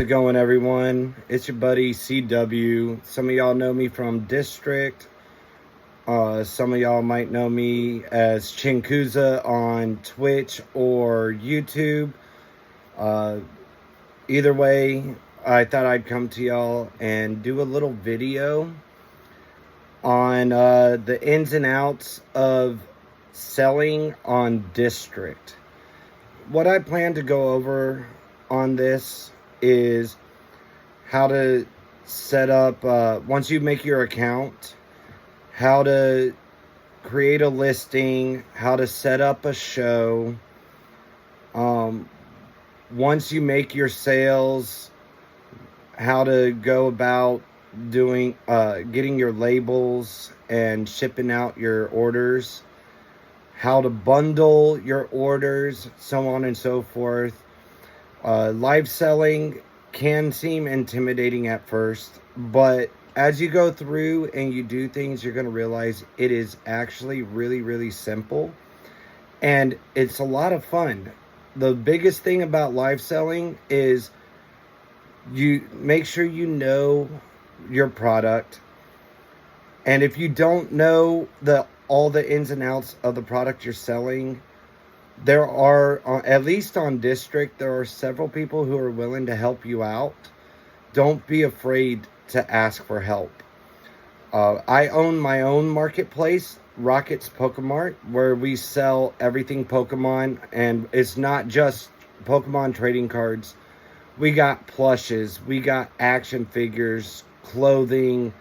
it going, everyone? It's your buddy CW. Some of y'all know me from District. Some of y'all might know me as Kusa on Twitch or YouTube. Either way, I thought I'd come to y'all and do a little video on the ins and outs of selling on District. What I plan to go over on this is how to set up, once you make your account, how to create a listing, how to set up a show. Once you make your sales, how to go about doing, getting your labels and shipping out your orders, how to bundle your orders, so on and so forth. Live selling can seem intimidating at first, but as you go through and you do things, you're going to realize it is actually really, really simple, and it's a lot of fun. The biggest thing about live selling is you make sure you know your product, and if you don't know all the ins and outs of the product you're selling, there are, at least on District, there are several people who are willing to help you out. Don't be afraid to ask for help. I own my own marketplace, Rocket's Pokemart, where we sell everything Pokemon, and it's not just Pokemon trading cards. We got plushes, we got action figures, clothing,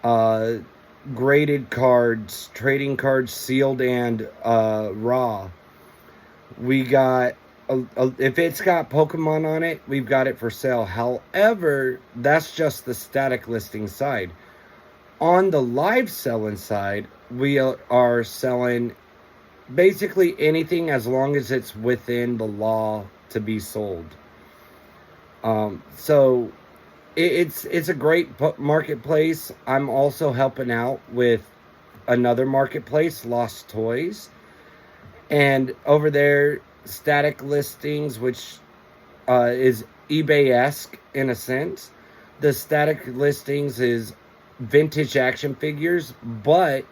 graded cards, trading cards, sealed and raw. We got, if it's got Pokemon on it, we've got it for sale. However, that's just the static listing side. On the live selling side, we are selling basically anything as long as it's within the law to be sold. So it's a great marketplace. I'm also helping out with another marketplace, Lost Toys. And over there, static listings, which is eBay-esque in a sense. The static listings is vintage action figures, but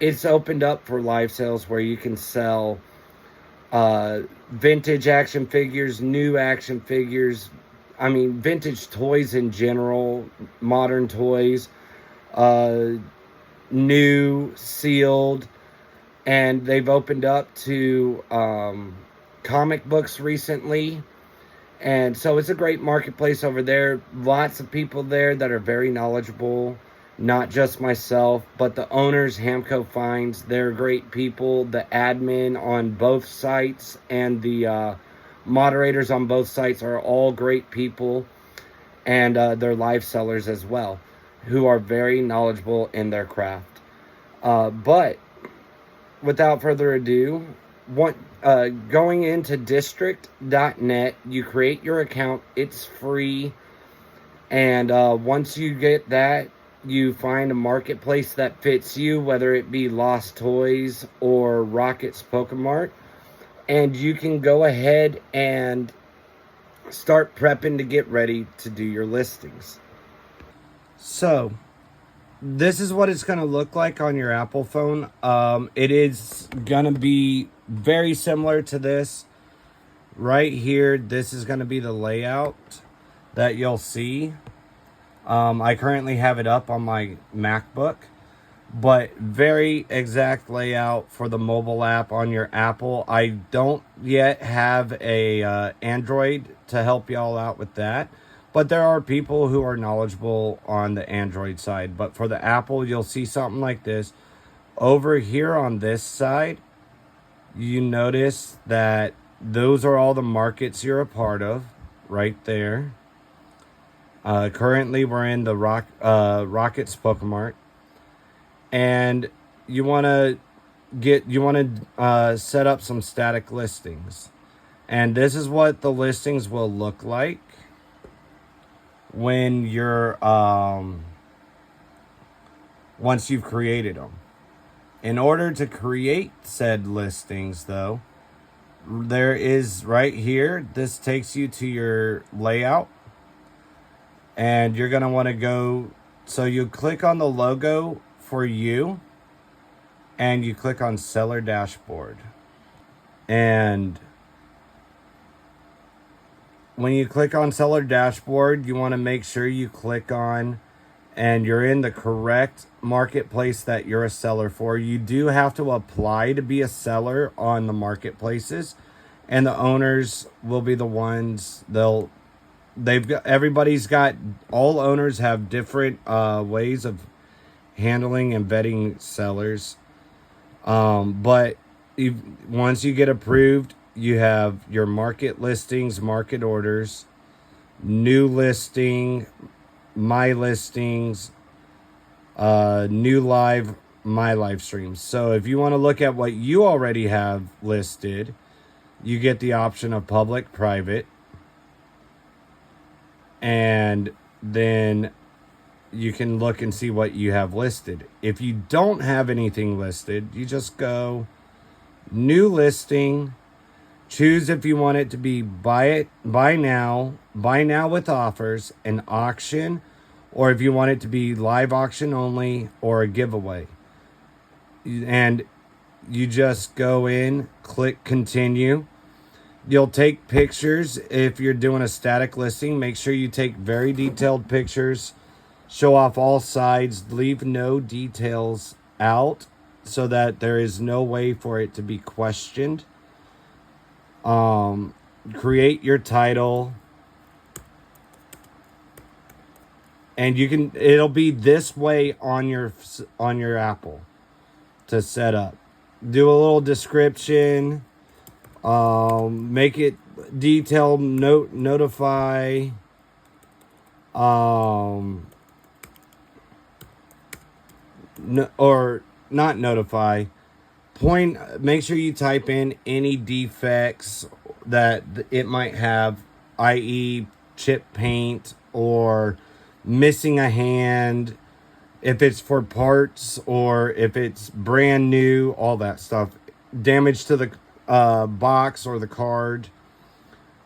it's opened up for live sales where you can sell vintage action figures, new action figures, I mean vintage toys in general, modern toys, new, sealed. And they've opened up to comic books recently. And so it's a great marketplace over there. Lots of people there that are very knowledgeable. Not just myself, but the owners, Hamco Finds. They're great people. The admin on both sites and the moderators on both sites are all great people. And they're live sellers as well, who are very knowledgeable in their craft. But without further ado, going into district.net, you create your account. It's free. And once you get that, you find a marketplace that fits you, whether it be Lost Toys or Rocket's Pokemart. And you can go ahead and start prepping to get ready to do your listings. So this is what it's going to look like on your Apple phone. It is going to be very similar to this. Right here, this is going to be the layout that you'll see. I currently have it up on my MacBook, but very exact layout for the mobile app on your Apple. I don't yet have a Android to help y'all out with that. But there are people who are knowledgeable on the Android side. But for the Apple, you'll see something like this. Over here on this side, you notice that those are all the markets you're a part of right there. Currently, we're in the Rocket's Pokemart. And you want to set up some static listings. And this is what the listings will look like when you're once you've created them. In order to create said listings, though, there is right here, this takes you to your layout. And you're going to want to go, so you click on the logo for you, and you click on seller dashboard. And when you click on seller dashboard, you want to make sure you click on and you're in the correct marketplace that you're a seller for. You do have to apply to be a seller on the marketplaces, and the owners will be the ones everybody's got, all owners have different ways of handling and vetting sellers. But once you get approved, you have your market listings, market orders, new listing, my listings, new live, my live streams. So if you want to look at what you already have listed, you get the option of public, private, and then you can look and see what you have listed. If you don't have anything listed, you just go new listing, choose if you want it to be buy now with offers, an auction, or if you want it to be live auction only or a giveaway. And you just go in, click continue. You'll take pictures. If you're doing a static listing, make sure you take very detailed pictures, show off all sides, leave no details out so that there is no way for it to be questioned. Create your title, and it'll be this way on your Apple to set up. Do a little description, make it detailed, notify, or not notify, make sure you type in any defects that it might have, i.e. chip paint or missing a hand, if it's for parts or if it's brand new, all that stuff, damage to the box or the card,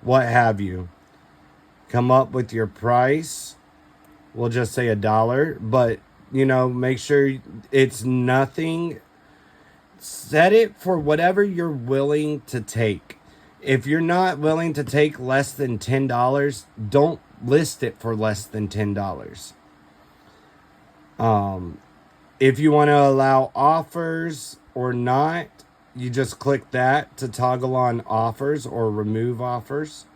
what have you. Come up with your price. We'll just say $1, but make sure it's nothing. Set it for whatever you're willing to take. If you're not willing to take less than $10, don't list it for less than $10. If you want to allow offers or not, you just click that to toggle on offers or remove offers.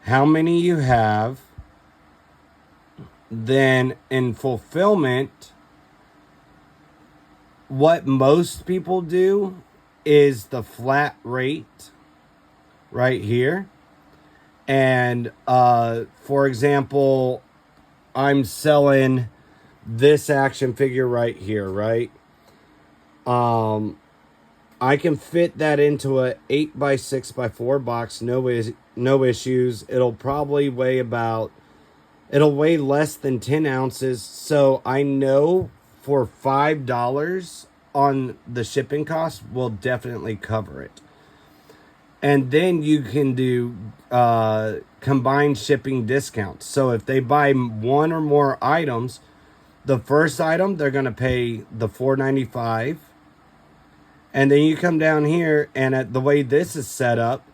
How many you have. Then in fulfillment, what most people do is the flat rate right here. And for example, I'm selling this action figure right here, right? I can fit that into a 8x6x4 box, no issues. It'll probably weigh less than 10 ounces. So I know for $5 on the shipping cost will definitely cover it. And then you can do combined shipping discounts. So if they buy one or more items, the first item, they're going to pay the $4.95. And then you come down here, and at the way this is set up,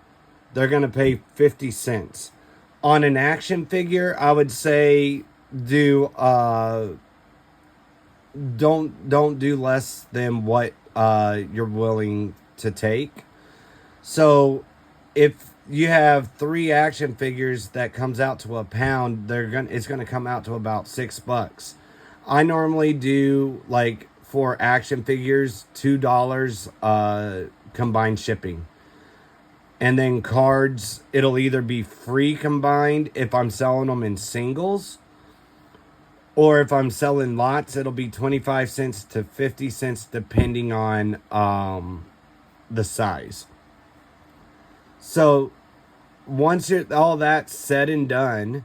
they're going to pay 50 cents. On an action figure, I would say don't do less than what you're willing to take. So if you have 3 action figures that comes out to £1, it's going to come out to about $6. I normally do, like, for action figures, $2 combined shipping. And then cards, it'll either be free combined if I'm selling them in singles, or if I'm selling lots, it'll be 25 cents to 50 cents depending on the size. So once all that's said and done,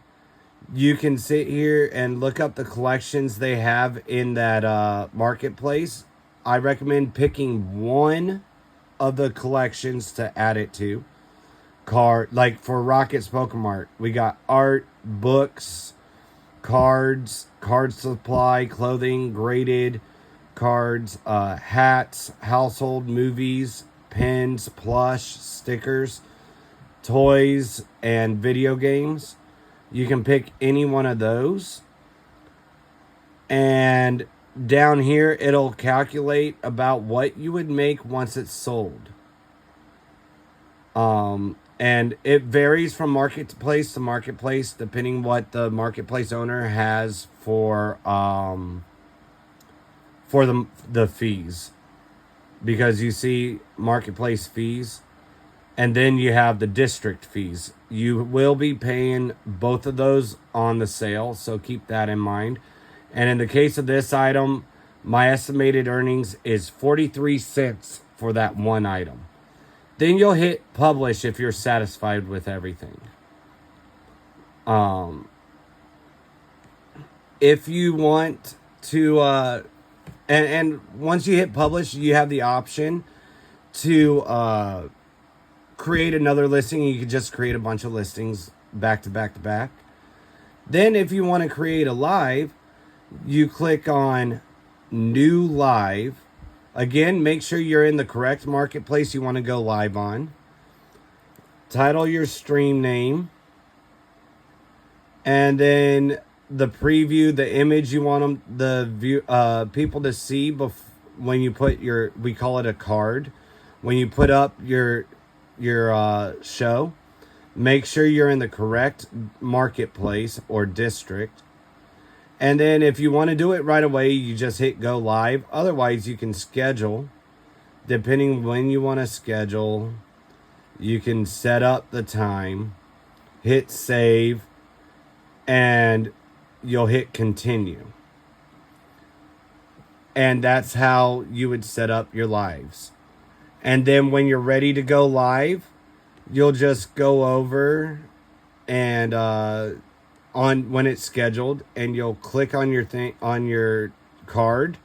you can sit here and look up the collections they have in that marketplace. I recommend picking one of the collections to add it to. Like for Rocket's Pokemart, we got art, books, cards, card supply, clothing, graded cards, hats, household, movies, pens, plush, stickers, toys, and video games. You can pick any one of those. And down here, it'll calculate about what you would make once it's sold. And it varies from marketplace to marketplace, depending what the marketplace owner has for the fees. Because you see marketplace fees, and then you have the district fees. You will be paying both of those on the sale, so keep that in mind. And in the case of this item, my estimated earnings is 43 cents for that one item. Then you'll hit publish if you're satisfied with everything. If you want to, and once you hit publish, you have the option to create another listing. You can just create a bunch of listings back to back to back. Then if you want to create a live, you click on new live. Again, make sure you're in the correct marketplace you want to go live on. Title your stream name. And then the preview, the image you want people to see when you put we call it a card. When you put up your show, make sure you're in the correct marketplace or district. And then if you want to do it right away, you just hit go live. Otherwise, you can schedule. Depending when you want to schedule, you can set up the time, hit save, and you'll hit continue. And that's how you would set up your lives. And then when you're ready to go live, you'll just go over and on when it's scheduled, and you'll click on your card,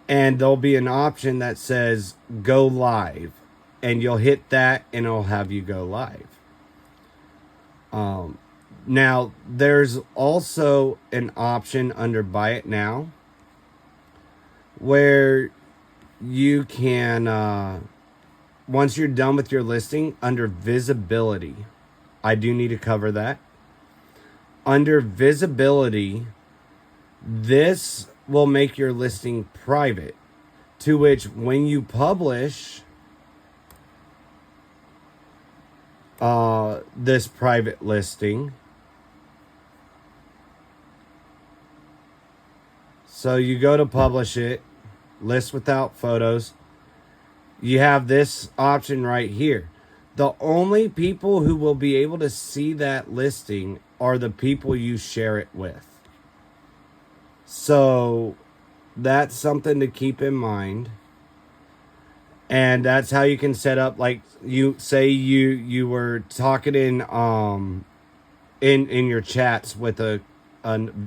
and there'll be an option that says go live, and you'll hit that and it'll have you go live. Now there's also an option under buy it now where you can once you're done with your listing, under visibility, I do need to cover that. Under visibility, this will make your listing private, to which when you publish this private listing, so you go to publish it, list without photos, you have this option right here. The only people who will be able to see that listing are the people you share it with. So that's something to keep in mind. And that's how you can set up, like you say you were talking in your chats with a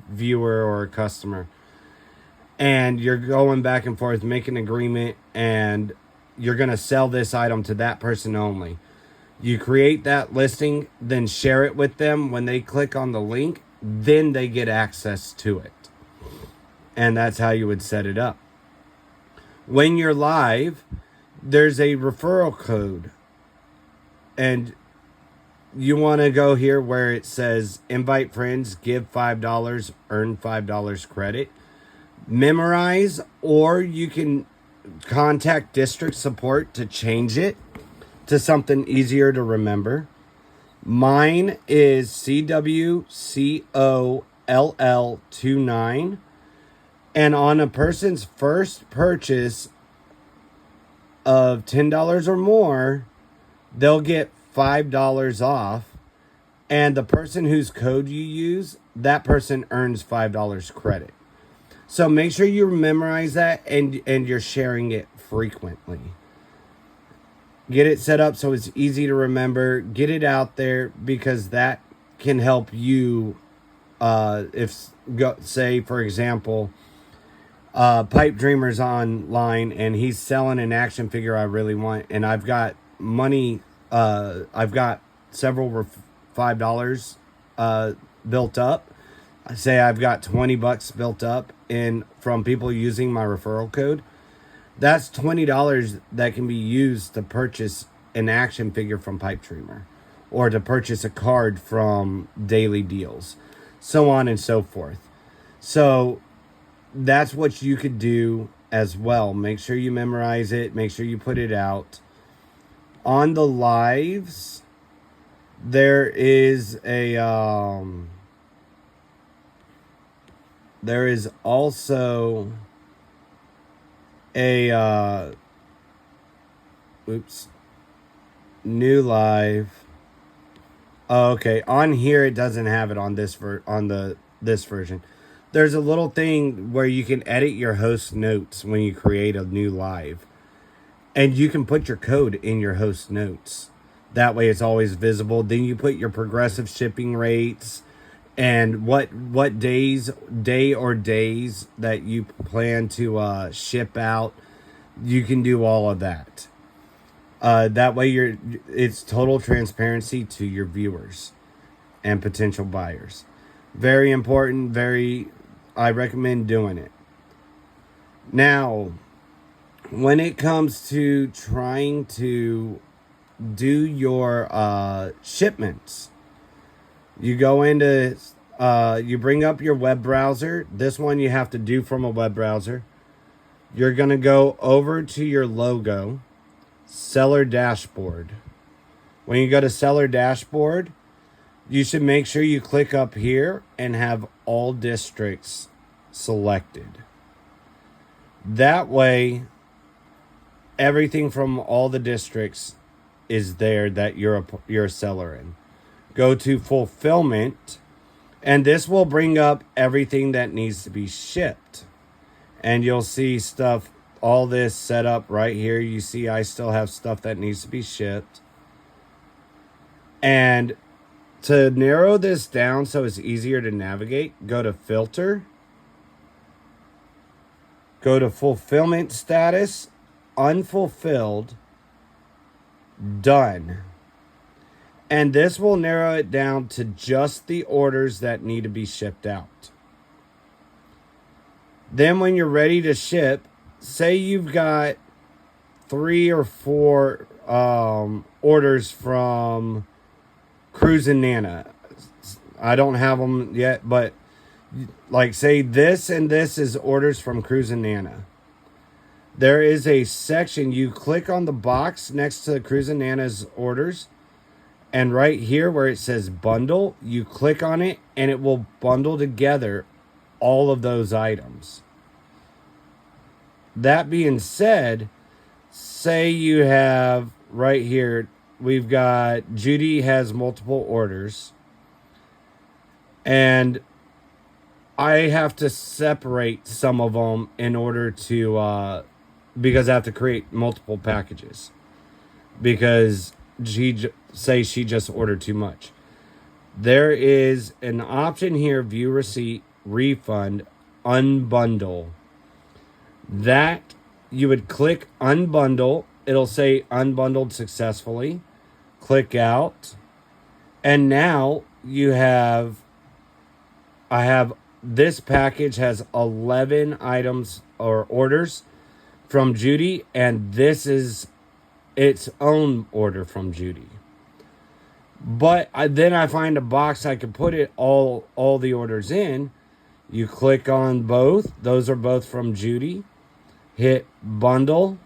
viewer or a customer, and you're going back and forth, making an agreement, and you're going to sell this item to that person only. You create that listing, then share it with them. When they click on the link, then they get access to it. And that's how you would set it up. When you're live, there's a referral code. And you want to go here where it says invite friends, give $5, earn $5 credit. Memorize, or you can contact district support to change it to something easier to remember. Mine is CWCollectibles29. And on a person's first purchase of $10 or more, they'll get $5 off. And the person whose code you use, that person earns $5 credit. So make sure you memorize that and you're sharing it frequently. Get it set up so it's easy to remember. Get it out there, because that can help you. Say, for example, Pipe Dreamer's online and he's selling an action figure I really want, and I've got money. I've got several $5 built up, say I've got $20 built up in from people using my referral code, that's $20 that can be used to purchase an action figure from Pipe Dreamer, or to purchase a card from Daily Deals, so on and so forth. So that's what you could do as well. Make sure you memorize it. Make sure you put it out. On the lives, there is also a new live. Oh, okay, on here it doesn't have it on this this version. There's a little thing where you can edit your host notes when you create a new live, and you can put your code in your host notes. That way it's always visible. Then you put your progressive shipping rates and what days that you plan to ship out. You can do all of that. That way it's total transparency to your viewers and potential buyers. Very important, I recommend doing it. Now, when it comes to trying to do your shipments, you go into, you bring up your web browser. This one you have to do from a web browser. You're going to go over to your logo, seller dashboard. When you go to seller dashboard, you should make sure you click up here and have all districts selected. That way, everything from all the districts is there that you're a seller in. Go to fulfillment, and this will bring up everything that needs to be shipped. And you'll see stuff, all this set up right here. You see I still have stuff that needs to be shipped. And to narrow this down so it's easier to navigate, go to filter, go to fulfillment status, unfulfilled, done. And this will narrow it down to just the orders that need to be shipped out. Then when you're ready to ship, say you've got 3 or 4 orders from Cruz and Nana. I don't have them yet, but like say this and this is orders from Cruz and Nana. There is a section, you click on the box next to Cruz and Nana's orders, and right here where it says bundle, you click on it and it will bundle together all of those items. That being said, say you have right here, we've got Judy has multiple orders, and I have to separate some of them in order to, because I have to create multiple packages, because she just ordered too much. There is an option here, view receipt, refund, unbundle. That you would click unbundle. It'll say unbundled successfully. Click out. And now this package has 11 items or orders from Judy, and this is its own order from Judy. But then I find a box I can put it all the orders in. You click on both. Those are both from Judy. Hit bundle.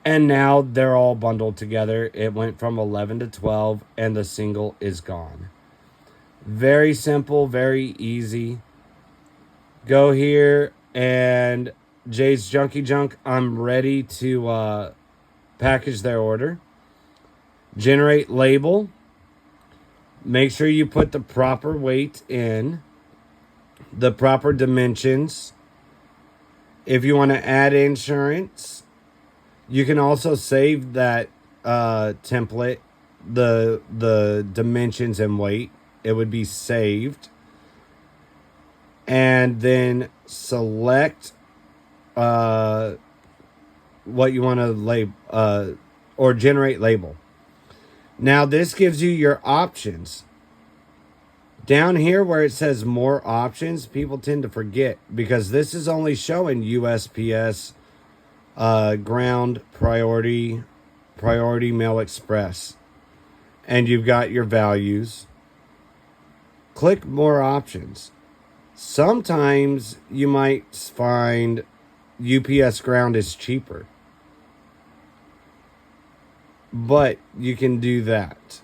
And now they're all bundled together. It went from 11 to 12, and the single is gone. Very simple, very easy. Go here, and Jay's Junkie Junk, I'm ready to package their order. Generate label. Make sure you put the proper weight in, the proper dimensions. If you want to add insurance, you can also save that template, the dimensions and weight. It would be saved. And then select what you want to label, or generate label. Now this gives you your options. Down here where it says more options, people tend to forget because this is only showing USPS, ground priority, priority mail express. And you've got your values. Click more options. Sometimes you might find UPS ground is cheaper. But you can do that.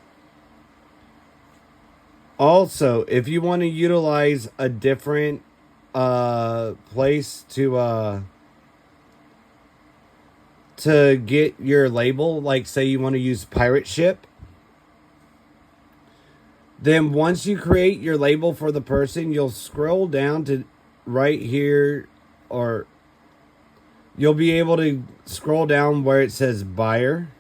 Also, if you want to utilize a different place to get your label, like say you want to use pirate ship, then once you create your label for the person, you'll scroll down to right here, or you'll be able to scroll down where it says buyer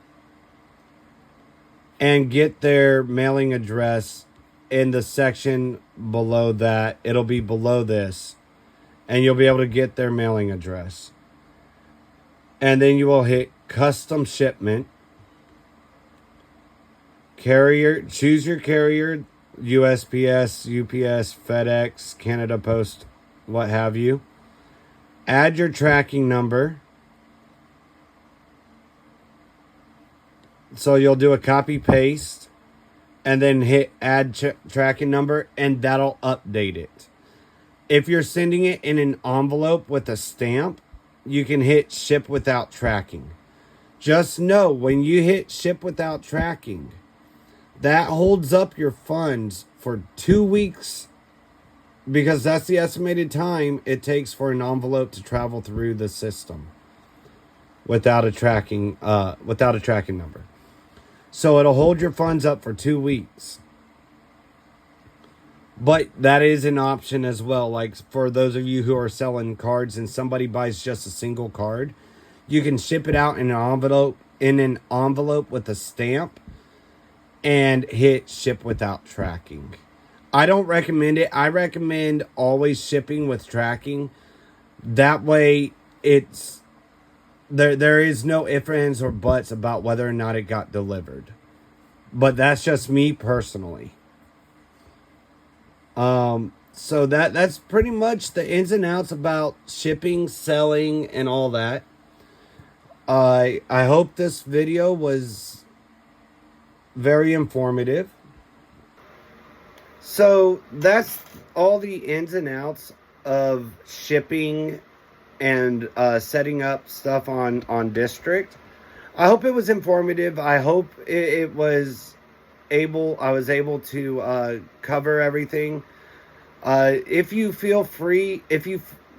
and get their mailing address in the section below that. It'll be below this, and you'll be able to get their mailing address. And then you will hit custom shipment. Carrier, choose your carrier, USPS, UPS, FedEx, Canada Post, what have you. Add your tracking number. So you'll do a copy paste and then hit add tracking number, and that'll update it. If you're sending it in an envelope with a stamp, you can hit ship without tracking. Just know when you hit ship without tracking, that holds up your funds for 2 weeks, because that's the estimated time it takes for an envelope to travel through the system without a tracking number. So it'll hold your funds up for 2 weeks. But that is an option as well. Like for those of you who are selling cards and somebody buys just a single card, you can ship it out in an envelope with a stamp and hit ship without tracking. I don't recommend it. I recommend always shipping with tracking. That way it's there is no ifs, ands, or buts about whether or not it got delivered. But that's just me personally. So that's pretty much the ins and outs about shipping, selling, and all that. I hope this video was very informative. So that's all the ins and outs of shipping and setting up stuff on District. I hope it was informative. I hope I was able to cover everything. If you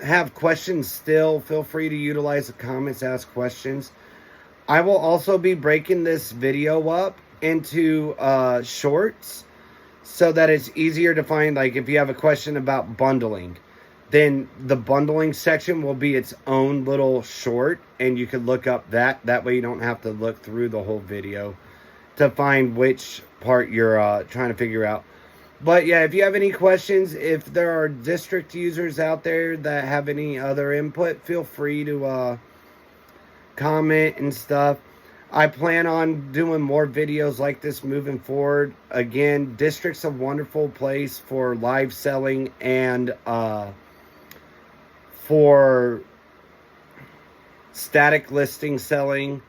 have questions still, feel free to utilize the comments, ask questions. I will also be breaking this video up into shorts so that it's easier to find. Like if you have a question about bundling, then the bundling section will be its own little short, and you can look up that. That way you don't have to look through the whole video to find which part you're trying to figure out. But yeah, if you have any questions, if there are District users out there that have any other input, feel free to comment and stuff. I plan on doing more videos like this moving forward. Again, District's a wonderful place for live selling and for static listing selling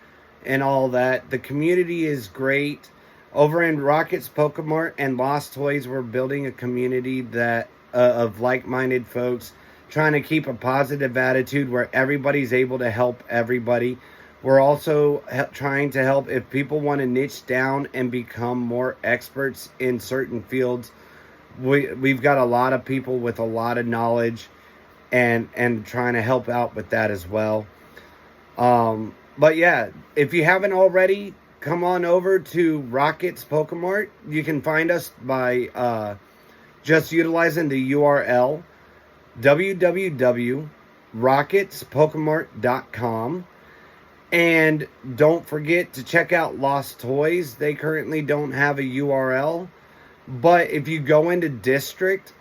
and all that. The community is great. Over in Rockets, Pokemart, and Lost Toys, we're building a community that of like-minded folks trying to keep a positive attitude where everybody's able to help everybody. We're also trying to help if people want to niche down and become more experts in certain fields. We've got a lot of people with a lot of knowledge and trying to help out with that as well. But yeah, if you haven't already, come on over to Rockets Pokemart. You can find us by just utilizing the URL www.rocketspokemart.com. And don't forget to check out Lost Toys. They currently don't have a URL. But if you go into District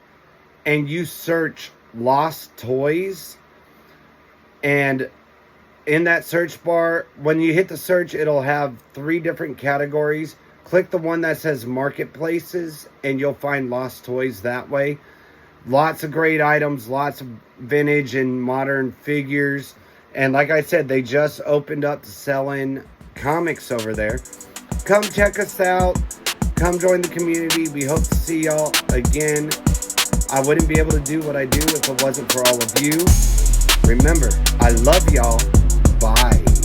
and you search Lost Toys, and in that search bar, when you hit the search, it'll have 3 different categories: click the one that says Marketplaces, and you'll find Lost Toys that way. Lots of great items, lots of vintage and modern figures. And like I said, they just opened up to selling comics over there. Come check us out. Come join the community. We hope to see y'all again. I wouldn't be able to do what I do if it wasn't for all of you. Remember, I love y'all. Bye.